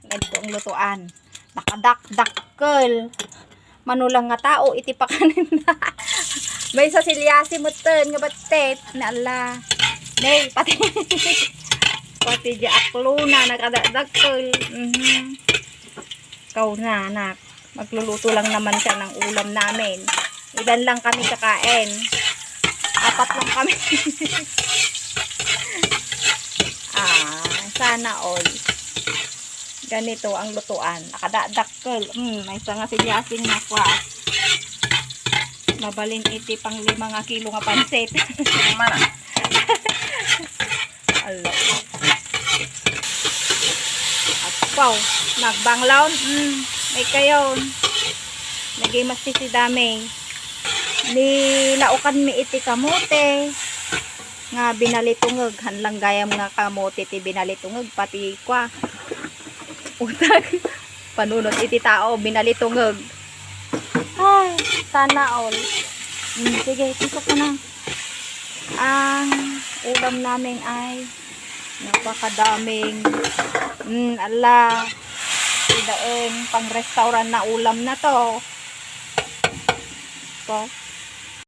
Ganito ang lutuan. Nakadakdakkel. Manulang nga tao, iti pa kanin na. May sa silyasi mo ten, nga batet. Na ala. Nay, pati. Pati di aklo na, nakadakdakkel. Ikaw na, anak. Magluluto lang naman siya ng ulam namin. Ilan lang kami kakain. 4 lang kami. Sana all. Ganito ang lutuan. Nakadakdakkel. May nga silyasing nakwas. Mabalin iti pang 5 nga kilo nga pansit. Mana? Alo. At wow, nagbanglaw. May kayon. Nagimas si dami. Nilaukan mi iti kamote. Nga binalitungag. Hanlang gayam nga kamote iti binalitungag. Pati kwa. Utag. Panunod iti tao. Binalitungag. Ay, sana all. Sige, tusok ko na. Ang ulam namin ay napakadaming ala idaing pang restaurant na ulam na to. So,